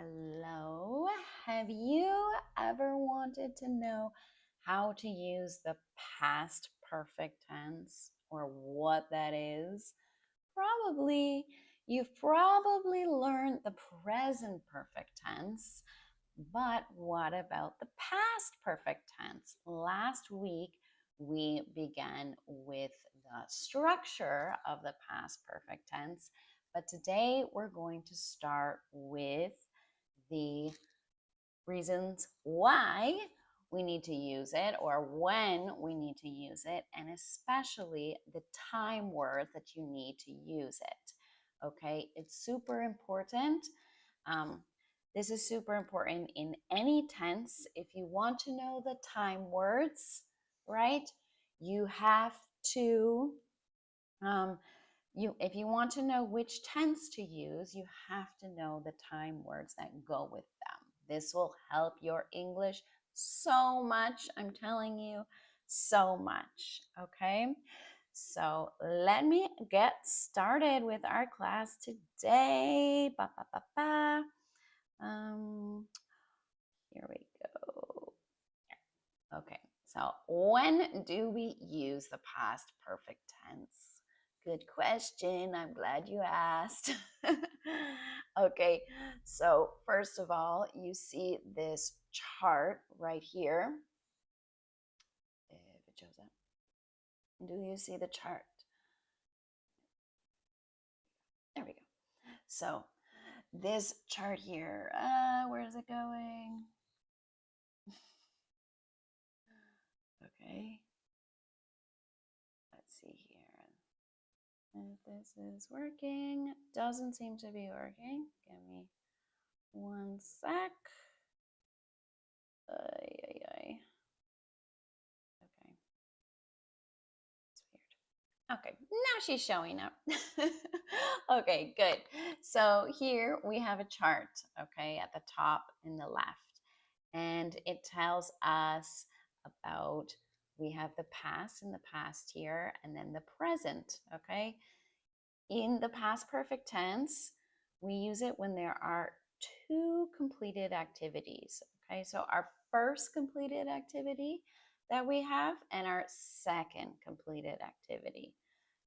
Hello. Have you ever wanted to know how to use the past perfect tense or what that is? Probably, you've probably learned the present perfect tense, but what about the past perfect tense? Last week, we began with the structure of the past perfect tense, but today we're going to start with the reasons why we need to use it or when we need to use it, and especially the time words that you need to use it. Okay, it's super important. Um, this is super important in any tense. If you want to know the time words, right, you have to if you want to know which tense to use, you have to know the time words that go with them. This will help your English so much. I'm telling you, so much. Okay. So let me get started with our class today. Ba, ba, ba, ba. Here we go. Okay. So when do we use the past perfect tense? Good question. I'm glad you asked. Okay, so first of all, you see this chart right here. If it shows up. Do you see the chart? There we go. So this chart here, where is it going? Okay. Let's see here. If this is working, doesn't seem to be working. Give me one sec. Okay. It's weird. Okay, now she's showing up. Okay, good. So here we have a chart, okay, at the top in the left. And it tells us about, we have the past in the past here, and then the present, okay? In the past perfect tense, we use it when there are two completed activities. Okay, so our first completed activity that we have and our second completed activity.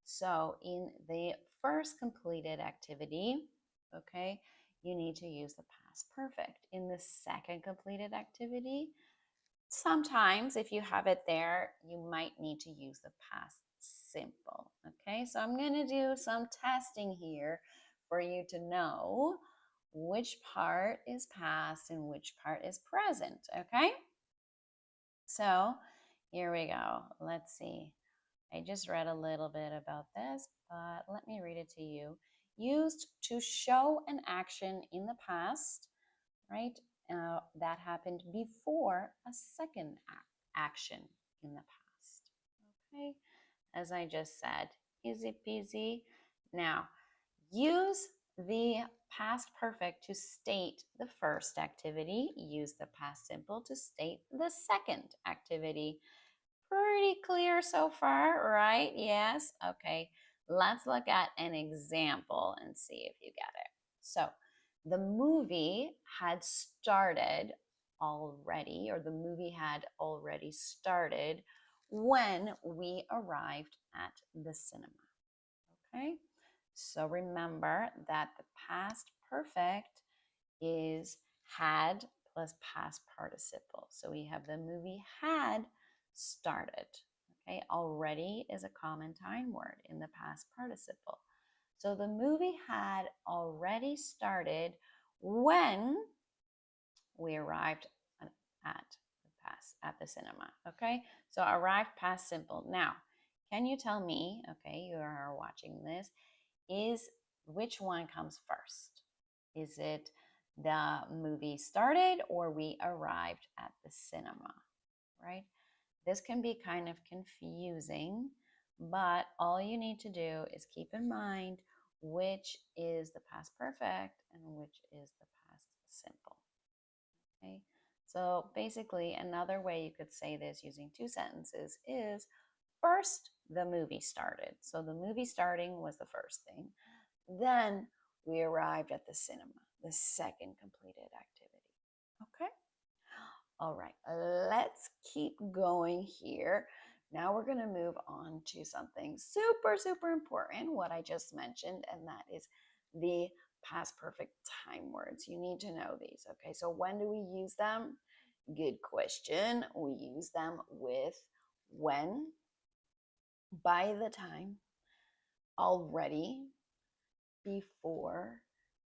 So in the first completed activity, okay, you need to use the past perfect. In the second completed activity, sometimes if you have it there, you might need to use the past simple. Okay, so I'm going to do some testing here for you to know which part is past and which part is present. Okay, so here we go. Let's see. I just read a little bit about this, but let me read it to you. Used to show an action in the past, right? That happened before a second action in the past. Okay, as I just said, easy peasy. Now, use the past perfect to state the first activity. Use the past simple to state the second activity. Pretty clear so far, right? Yes. Okay, let's look at an example and see if you get it. So, the movie had started already, or the movie had already started when we arrived at the cinema. Okay, so remember that the past perfect is had plus past participle. So we have the movie had started. Okay, already is a common time word in the past participle. So the movie had already started when we arrived at the cinema. Okay, so arrived past simple. Now, can you tell me, okay, you are watching this, is which one comes first? Is it the movie started or we arrived at the cinema, right? This can be kind of confusing, but all you need to do is keep in mind which is the past perfect and which is the past simple. Okay, so basically another way you could say this using two sentences is first the movie started. So the movie starting was the first thing. Then we arrived at the cinema. the second completed activity. Okay. All right, let's keep going here. Now we're going to move on to something super, super important, what I just mentioned, and that is the past perfect time words. You need to know these. Okay, so when do we use them? Good question. We use them with when, by the time, already, before,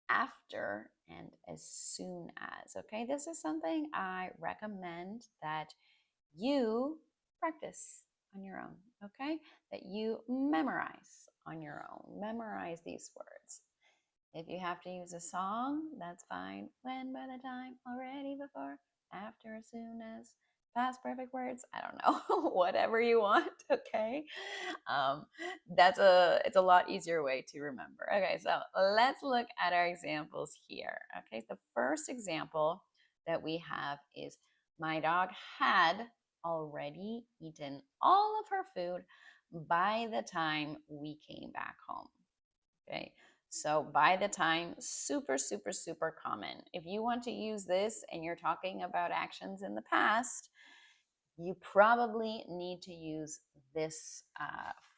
after, and as soon as. Okay, this is something I recommend that you practice on your own. Okay, that you memorize on your own. Memorize these words. If you have to use a song, that's fine. When, by the time, already, before, after, as soon as, past perfect words. I don't know, whatever you want. Okay, um, it's a lot easier way to remember. Okay, so let's look at our examples here. Okay, the first example that we have is my dog had already eaten all of her food by the time we came back home. Okay, so by the time, super, super, super common. If you want to use this and you're talking about actions in the past, you probably need to use this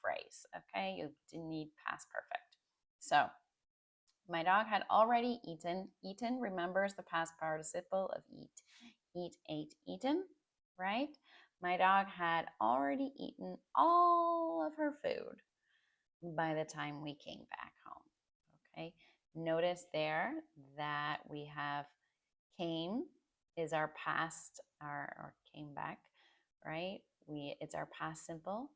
phrase. Okay, you need past perfect. So my dog had already eaten. Eaten remembers the past participle of eat. Eat, ate, eaten, right? My dog had already eaten all of her food by the time we came back home. Okay, notice there that we have came is our past, or came back, right? It's our past simple,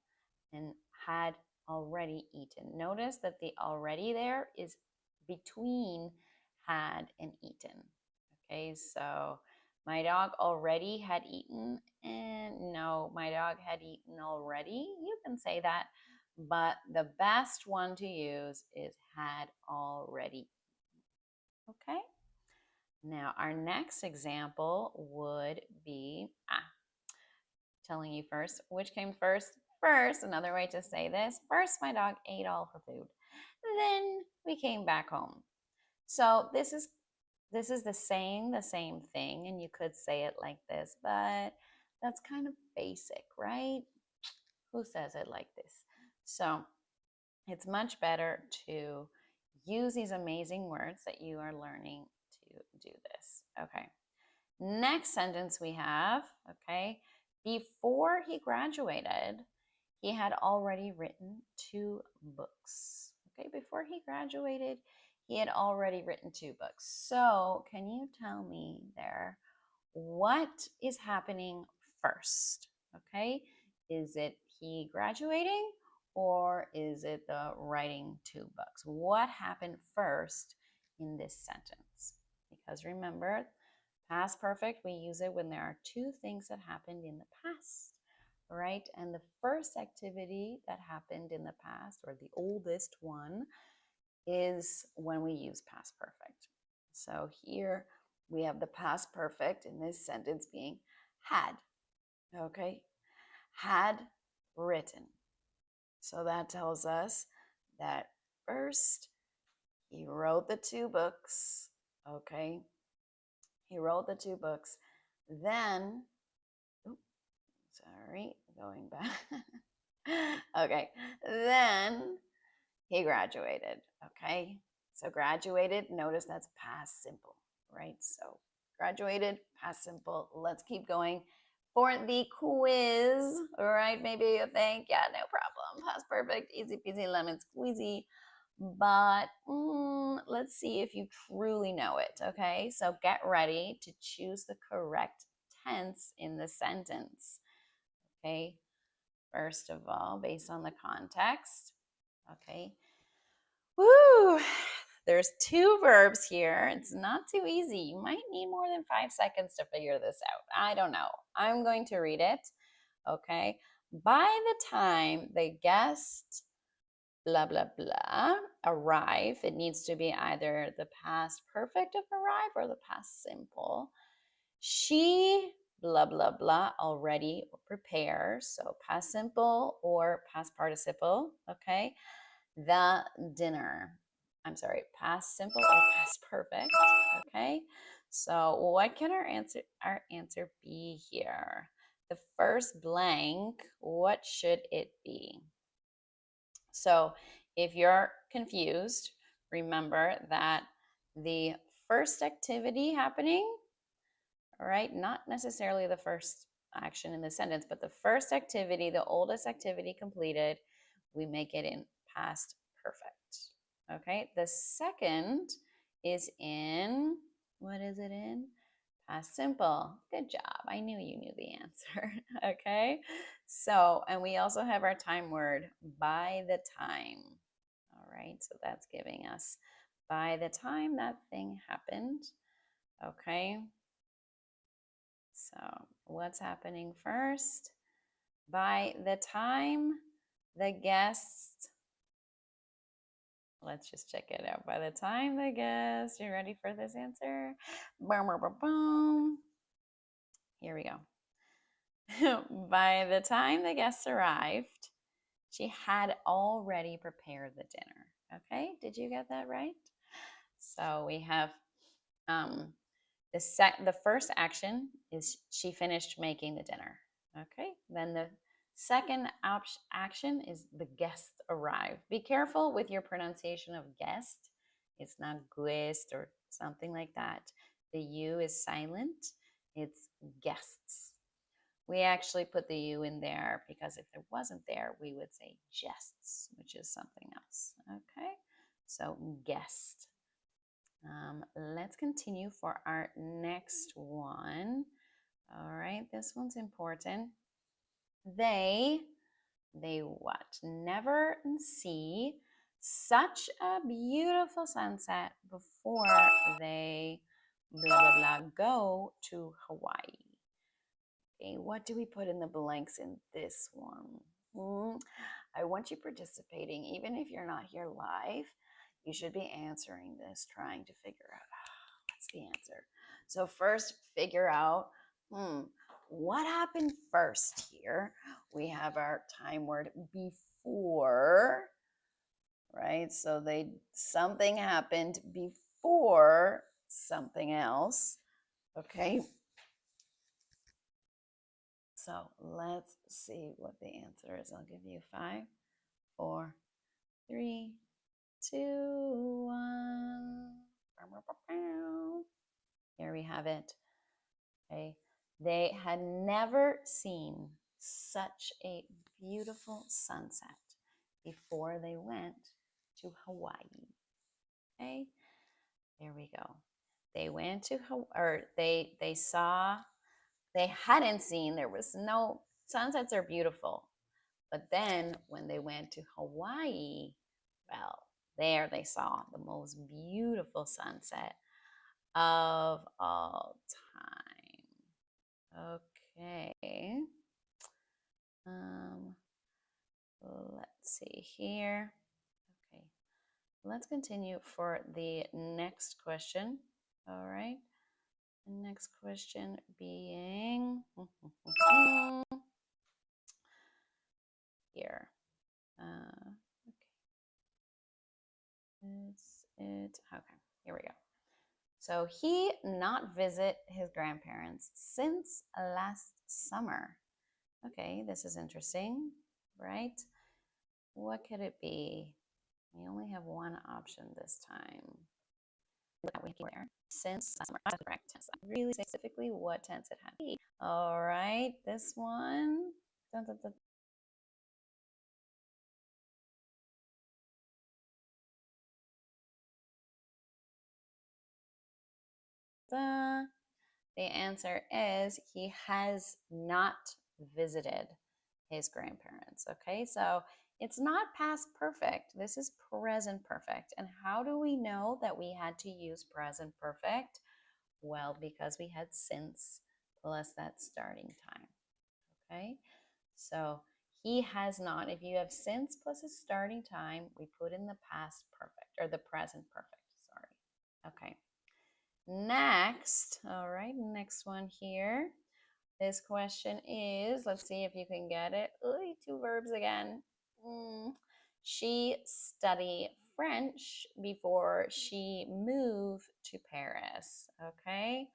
and had already eaten. Notice that the already there is between had and eaten. Okay, so my dog already had eaten, and no, my dog had eaten already. You can say that, but the best one to use is had already. Okay, now our next example would be telling you first which came first. First, another way to say this, first my dog ate all her food, then we came back home. So this is the same thing, and you could say it like this, but that's kind of basic, right? Who says it like this? So it's much better to use these amazing words that you are learning to do this. Okay. Next sentence we have, okay, before he graduated, he had already written 2 books. Okay, before he graduated, he had already written 2 books. So, can you tell me there what is happening first? Okay, is it he graduating, or is it the writing 2 books? What happened first in this sentence? Because remember, past perfect, we use it when there are 2 things that happened in the past, right? And the first activity that happened in the past, or the oldest one, is when we use past perfect. So here we have the past perfect in this sentence being had, okay? Had written. So that tells us that first he wrote the 2 books, okay? He wrote the 2 books. Then, sorry, going back. Okay, then he graduated, okay? So graduated, notice that's past simple, right? So graduated, past simple. Let's keep going for the quiz, all right? Maybe you think, yeah, no problem. Past perfect, easy peasy lemon squeezy. But let's see if you truly know it, okay? So get ready to choose the correct tense in the sentence, okay? First of all, based on the context, okay? Woo! There's 2 verbs here. It's not too easy. You might need more than 5 seconds to figure this out. I don't know. I'm going to read it, okay? By the time the guest, blah, blah, blah, arrive, it needs to be either the past perfect of arrive or the past simple. She, blah, blah, blah, already prepares. So past simple or past participle, okay? The dinner. I'm sorry, past simple or past perfect. Okay. So what can our answer be here? The first blank, what should it be? So if you're confused, remember that the first activity happening, all right, not necessarily the first action in the sentence, but the first activity, the oldest activity completed, we make it in past perfect. Okay, the second is in, what is it in? Past simple. Good job. I knew you knew the answer. Okay, so, and we also have our time word, by the time. All right, so that's giving us by the time that thing happened. Okay, so what's happening first? By the time the guest, let's just check it out. By the time the guest, you ready for this answer? Boom, boom, boom, boom. Here we go. By the time the guests arrived, she had already prepared the dinner. Okay, did you get that right? So we have um, the first action is she finished making the dinner. Okay, then the second action is the guest arrived. Be careful with your pronunciation of guest. It's not guest or something like that. The U is silent. It's guests. We actually put the U in there because if it wasn't there, we would say jests, which is something else. Okay, so guest. Let's continue for our next one. All right, this one's important. They what? Never see such a beautiful sunset before they blah blah blah go to Hawaii. Okay, what do we put in the blanks in this one? I want you participating, even if you're not here live. You should be answering this, trying to figure out what's the answer. So first, figure out what happened first here. We have our time word before, right? So something happened before something else. Okay. So let's see what the answer is. I'll give you 5, 4, 3, 2, 1. Here we have it. Okay. They had never seen such a beautiful sunset before they went to Hawaii. Okay. There we go. They went to Hawaii, or they saw, they hadn't seen, there was no, sunsets are beautiful. But then when they went to Hawaii, well, there they saw the most beautiful sunset of all time. Okay. Let's see here. Okay. Let's continue for the next question. All right. The next question being here. Okay. Okay, here we go. So he not visit his grandparents since last summer. Okay, this is interesting, right? What could it be? We only have one option this time. Since summer, correct tense. Really specifically, what tense it had to be. All right, this one. Dun, dun, dun. The answer is he has not visited his grandparents. Okay, so it's not past perfect. This is present perfect. And how do we know that we had to use present perfect? Well, because we had since plus that starting time. Okay, so he has not. If you have since plus a starting time, we put in the past perfect or the present perfect. Sorry. Okay. Next, all right, next one here. This question is, let's see if you can get it. Ooh, 2 verbs again. She study French before she moved to Paris. Okay,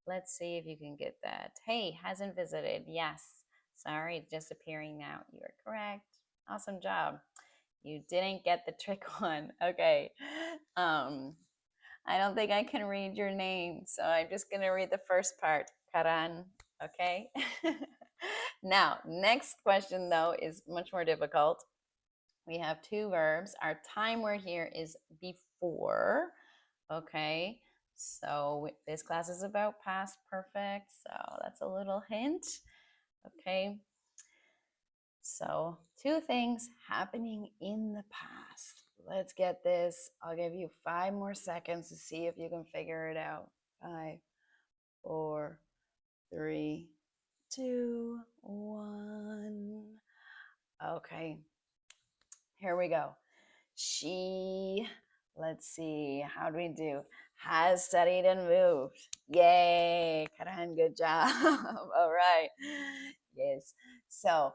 let's see if you can get that. Hey, hasn't visited. Yes. Sorry, it's disappearing now. You are correct. Awesome job. You didn't get the trick one. Okay. I don't think I can read your name, so I'm just going to read the first part. Karan. Okay. Now, next question though is much more difficult. We have two verbs. Our time word here is before. Okay. So this class is about past perfect. So that's a little hint. Okay. So two things happening in the past. Let's get this. I'll give you 5 more seconds to see if you can figure it out. 5, 4, 3, 2, 1. Okay. Here we go. She, let's see, how do we do? Has studied and moved. Yay, Karan, good job. All right. Yes. So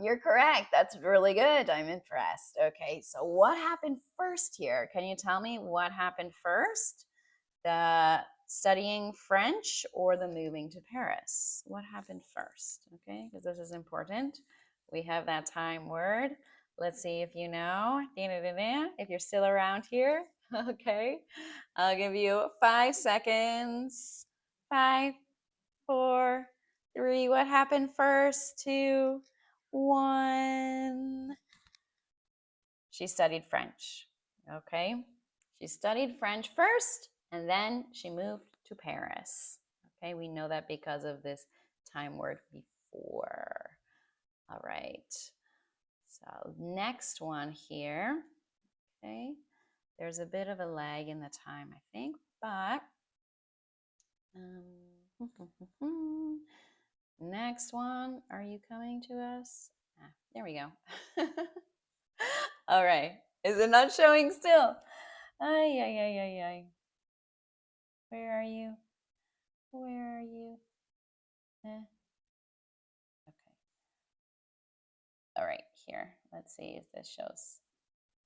you're correct. That's really good. I'm impressed. Okay, so what happened first here? Can you tell me what happened first? The studying French or the moving to Paris? What happened first? Okay, because this is important. We have that time word. Let's see if you know. If you're still around here. Okay, I'll give you 5 seconds. 5, 4, 3. What happened first? 2, 1. She studied French. Okay. She studied French first and then she moved to Paris. Okay. We know that because of this time word before. All right. So next one here. Okay. There's a bit of a lag in the time, I think, but next one. Are you coming to us? There we go. All right. Is it not showing still? Ay, ay, ay, ay, ay. Where are you? Where are you? Okay. All right, here. Let's see if this shows.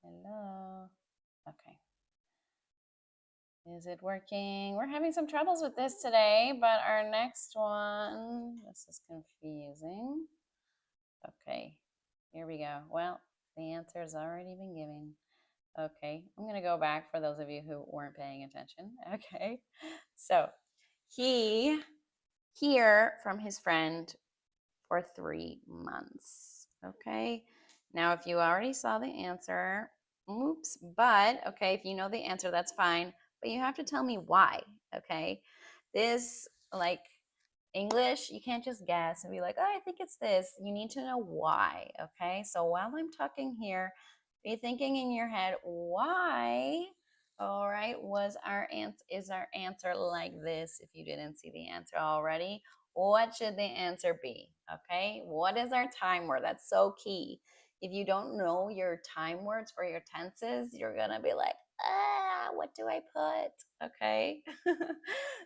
Hello. Okay. Is it working? We're having some troubles with this today, but our next one, this is confusing. Okay, here we go. Well, the answer has already been given. Okay, I'm going to go back for those of you who weren't paying attention. Okay, so he hear from his friend for 3 months. Okay, now if you already saw the answer, oops, but okay, if you know the answer, that's fine, but you have to tell me why. Okay, this, like English, you can't just guess and be like, oh, I think it's this. You need to know why. Okay, so while I'm talking here, be thinking in your head, why? All right, is our answer like this? If you didn't see the answer already, what should the answer be? Okay, what is our time word? That's so key. If you don't know your time words for your tenses, you're gonna be like, what do I put? Okay,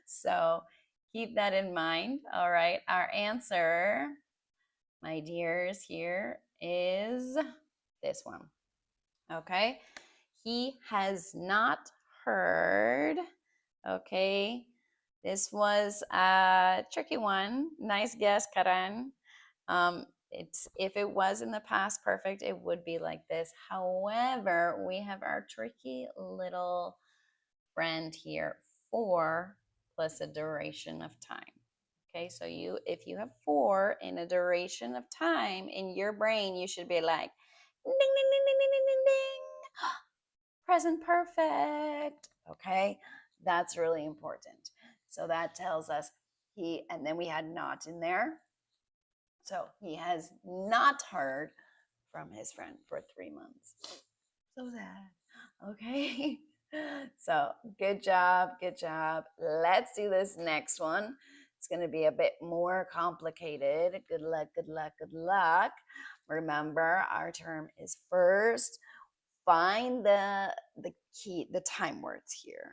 so keep that in mind. All right, our answer, my dears, here is this one. Okay, he has not heard. Okay, this was a tricky one. Nice guess, Karan. It's, if it was in the past perfect, it would be like this. However, we have our tricky little friend here, for plus a duration of time. Okay, so if you have 4 in a duration of time in your brain, you should be like, ding, ding, ding, ding, ding, ding, ding, ding. Present perfect. Okay, that's really important. So that tells us and then we had not in there. So he has not heard from his friend for 3 months. So sad. Okay. So good job. Good job. Let's do this next one. It's going to be a bit more complicated. Good luck. Good luck. Good luck. Remember, our term is first. Find the key, the time words here.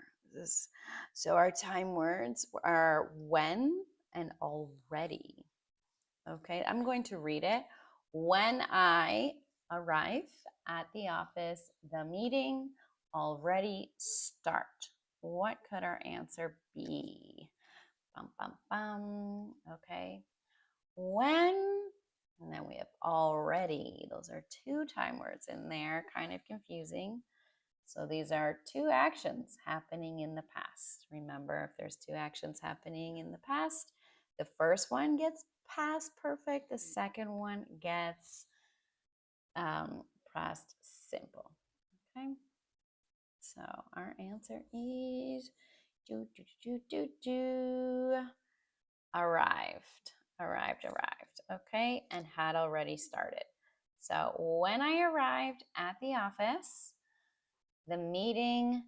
So our time words are when and already. Okay, I'm going to read it. When I, arrive at the office, the meeting already start. What could our answer be? Bum, bum, bum. Okay. When, and then we have already. Those are two time words in there, kind of confusing. So these are two actions happening in the past. Remember, if there's two actions happening in the past, the first one gets past perfect, the second one gets past simple. Okay, so our answer is arrived, okay, and had already started. So when I arrived at the office, the meeting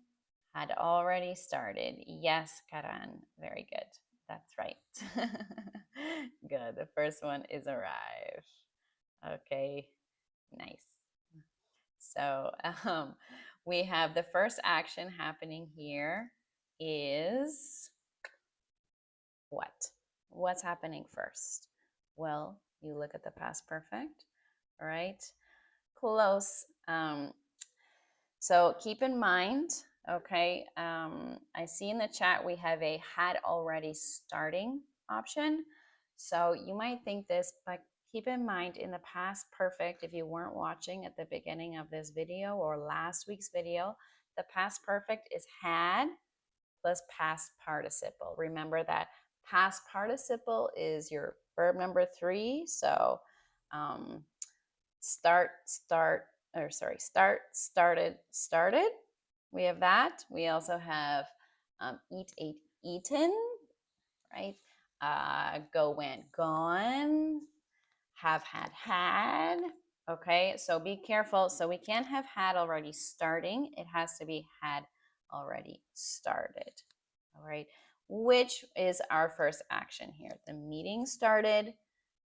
had already started. Yes, Karan, very good. That's right. Good. The first one is arrive. Okay, nice. So we have the first action happening here is what? What's happening first? Well, you look at the past perfect, all right? Close. So keep in mind, okay, I see in the chat we have a had already starting option. So you might think this, but keep in mind in the past perfect, if you weren't watching at the beginning of this video or last week's video, the past perfect is had plus past participle. Remember that past participle is your verb number 3. So start, started. We have that. We also have eat, ate, eaten, right? Go, went, gone. Have, had. Okay, so be careful. So we can't have had already starting. It has to be had already started. All right, which is our first action here. The meeting started.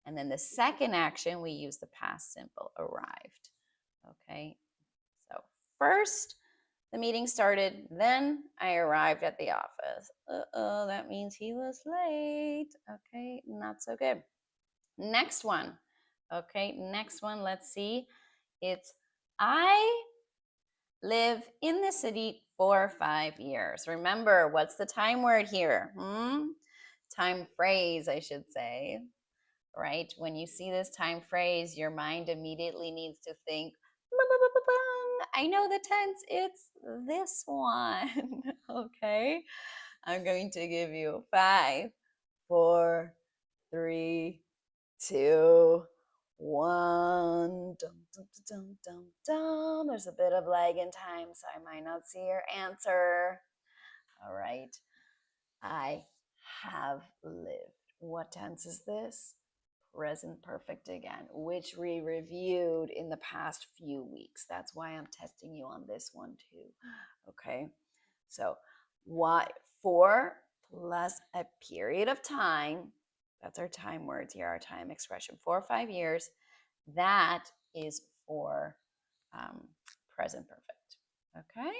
And then the second action, we use the past simple, arrived. Okay, so first the meeting started, then I arrived at the office. Uh-oh, that means he was late. Okay, not so good. Next one. Okay, next one, let's see. It's I live in the city for 5 years. Remember, what's the time word here? Time phrase, I should say. Right? When you see this time phrase, your mind immediately needs to think, I know the tense, it's this one. Okay? I'm going to give you 5, 4, 3, 2, 1. Dum, dum, dum, dum, dum. There's a bit of lag in time, so I might not see your answer. All right. I have lived. What tense is this? Present perfect again, which we reviewed in the past few weeks. That's why I'm testing you on this one too. Okay, so why 4 plus a period of time, that's our time words here, our time expression, 4 or 5 years, that is for present perfect. Okay,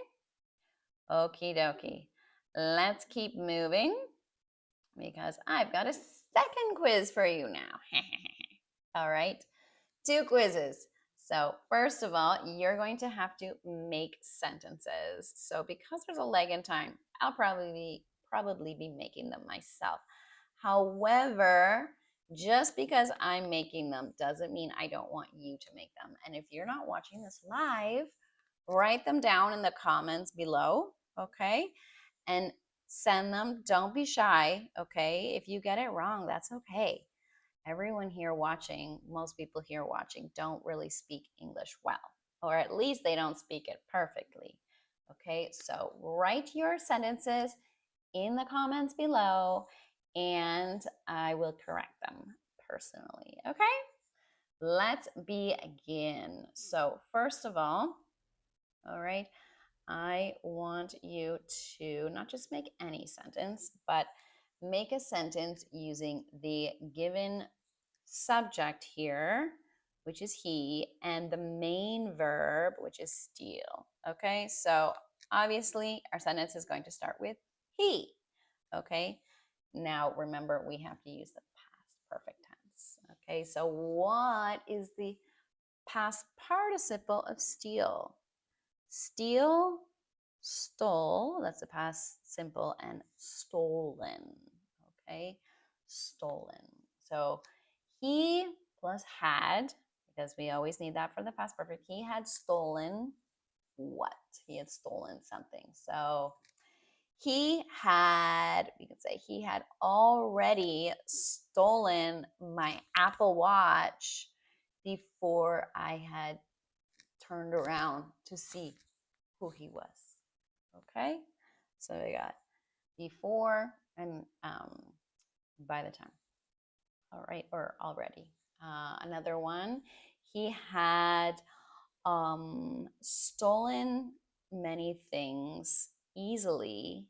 okie dokie. Let's keep moving because I've got a second quiz for you now. All right, 2 quizzes. So first of all, you're going to have to make sentences. So because there's a lag in time, I'll probably be making them myself. However, just because I'm making them doesn't mean I don't want you to make them. And if you're not watching this live, write them down in the comments below, okay? And send them. Don't be shy, okay? If you get it wrong, that's okay. Everyone here watching, most people here watching, don't really speak English well, or at least they don't speak it perfectly. Okay, so write your sentences in the comments below and I will correct them personally. Okay, let's begin. So, first of all right, I want you to not just make any sentence, but make a sentence using the given subject here, which is he, and the main verb, which is steal. Okay, so obviously our sentence is going to start with he. Okay, now remember we have to use the past perfect tense. Okay, so what is the past participle of steal. Steal, stole, that's the past simple, and stolen. Okay, stolen. So he plus had, because we always need that for the past perfect. He had stolen what? He had stolen something. So he had, we could say, he had already stolen my Apple Watch before I had turned around to see who he was. Okay, so we got before and by the time. All right, or already. Another one, he had stolen many things easily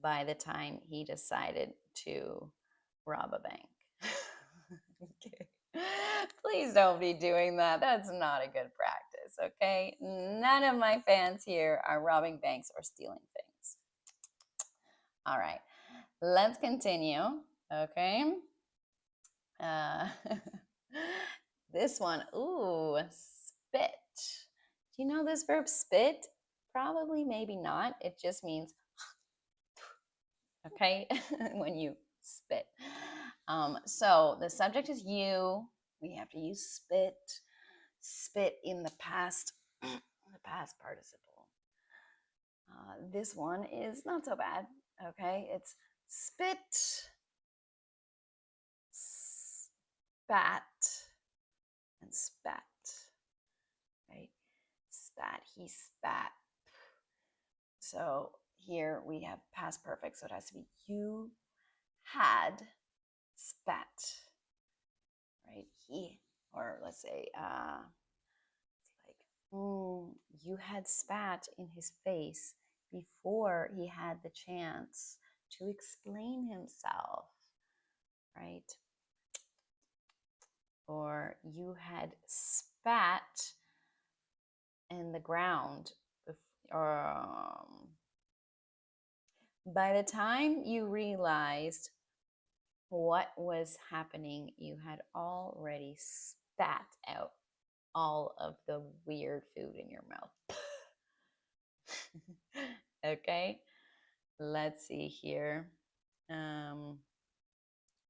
by the time he decided to rob a bank. Okay. Please don't be doing that. That's not a good practice, okay? None of my fans here are robbing banks or stealing things. All right, let's continue, okay? Uh, this one, ooh, spit. Do you know this verb spit? Probably, maybe not. It just means, okay, when you spit. So the subject is you. We have to use spit. Spit in the past, the past participle. This one is not so bad. Okay, it's spit, spat, and spat. Right, spat. He spat. So here we have past perfect, so it has to be you had spat. Right, he, or let's say, it's like, you had spat in his face before he had the chance to explain himself, right? Or you had spat in the ground, by the time you realized what was happening, you had already spat out all of the weird food in your mouth. Okay, let's see here.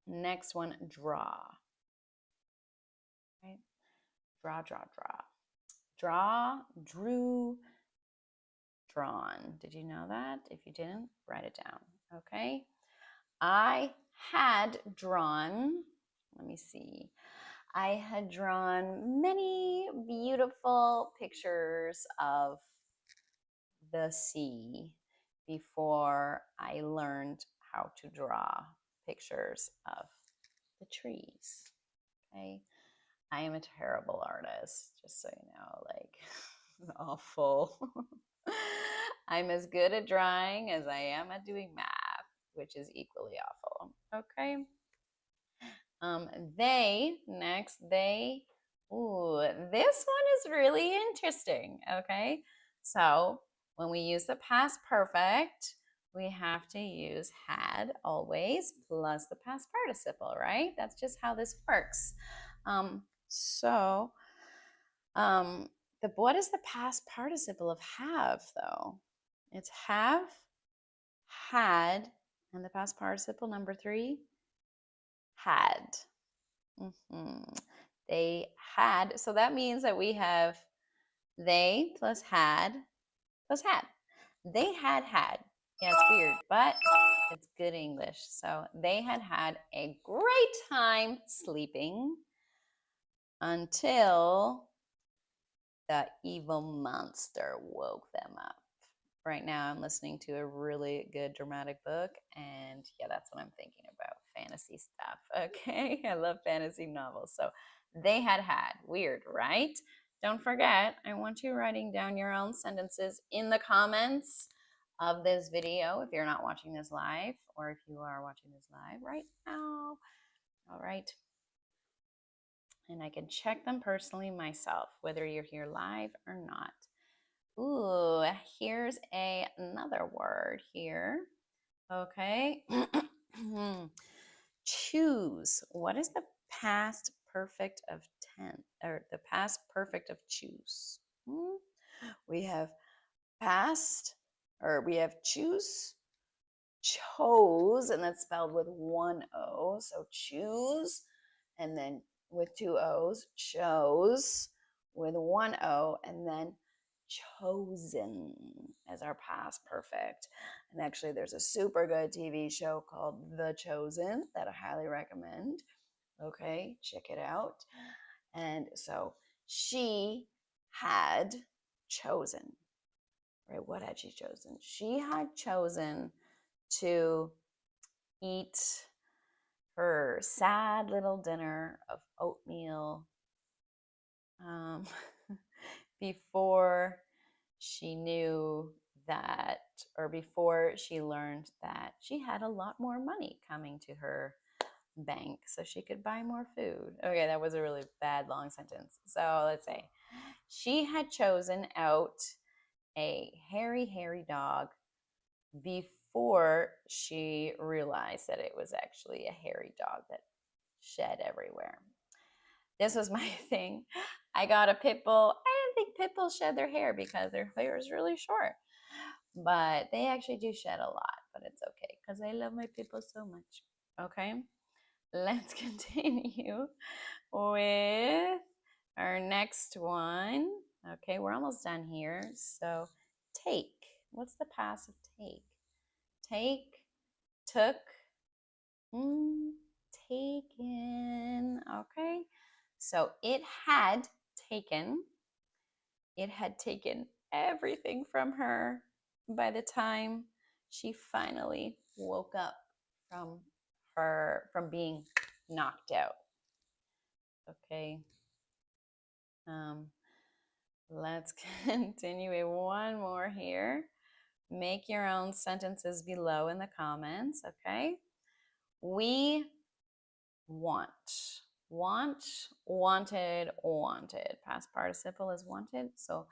Next one, draw. Right? Draw, draw, draw. Draw, drew, drawn. Did you know that? If you didn't, write it down. Okay. I had drawn, let me see. I had drawn many beautiful pictures of the sea before I learned how to draw pictures of the trees. Okay. I am a terrible artist, just so you know, like awful. I'm as good at drawing as I am at doing math, which is equally awful. Okay. They, ooh, this one is really interesting. Okay. So when we use the past perfect, we have to use had always plus the past participle, right? That's just how this works. What is the past participle of have though? It's have, had, and the past participle number 3, had. They had. So that means that we have they plus had plus had. They had had. Yeah, it's weird, but it's good English. So they had had a great time sleeping until the evil monster woke them up. Right now, I'm listening to a really good dramatic book, and yeah, that's what I'm thinking about, fantasy stuff. Okay, I love fantasy novels. So they had had. Weird, right? Don't forget, I want you writing down your own sentences in the comments of this video if you're not watching this live, or if you are watching this live right now. All right. And I can check them personally myself, whether you're here live or not. Ooh, here's another word here. Okay. Choose. What is the past perfect of tense or the past perfect of choose. We have past, or we have choose, chose, and that's spelled with one O. So choose, and then with two O's, chose with one O, and then chosen as our past perfect. And actually, there's a super good TV show called The Chosen that I highly recommend. Okay, check it out. And so she had chosen, right? What had she chosen? She had chosen to eat her sad little dinner of oatmeal um, before she knew that, or before she learned that she had a lot more money coming to her bank so she could buy more food. Okay, that was a really bad long sentence. So let's say she had chosen out a hairy dog before she realized that it was actually a hairy dog that shed everywhere. This was my thing. I got a pit bull. I didn't think pit bulls shed their hair because their hair is really short, but they actually do shed a lot, but it's okay because I love my pit bull so much. Okay, let's continue with our next one. Okay, we're almost done here. So, take. What's the past of take? Take, took, taken. Okay, so taken. It had taken everything from her by the time she finally woke up from being knocked out. Okay. Um, let's continue with one more here. Make your own sentences below in the comments. Okay. We want. Want, wanted, wanted. Past participle is wanted. So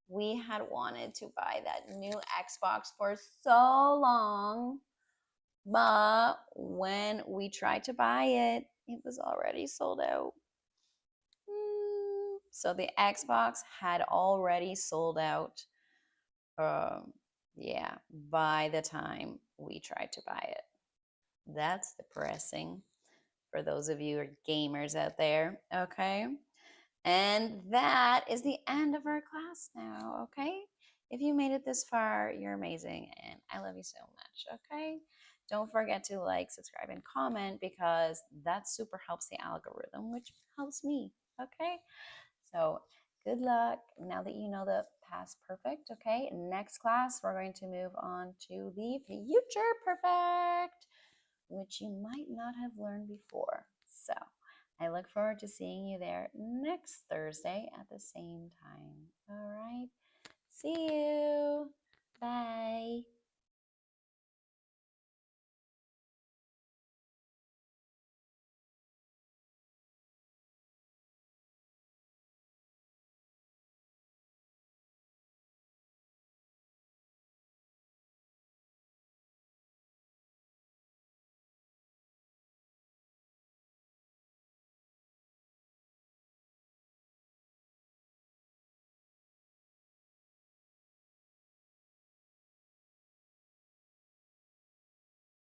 we had wanted to buy that new Xbox for so long, but when we tried to buy it, it was already sold out. So the Xbox had already sold out. Yeah, by the time we tried to buy it. That's depressing for those of you who are gamers out there. Okay. And that is the end of our class now. Okay. If you made it this far, you're amazing. And I love you so much. Okay. Don't forget to like, subscribe, and comment because that super helps the algorithm, which helps me. Okay. So good luck now that you know the past perfect. Okay. Next class, we're going to move on to the future perfect, which you might not have learned before. So I look forward to seeing you there next Thursday at the same time. All right. See you. Bye.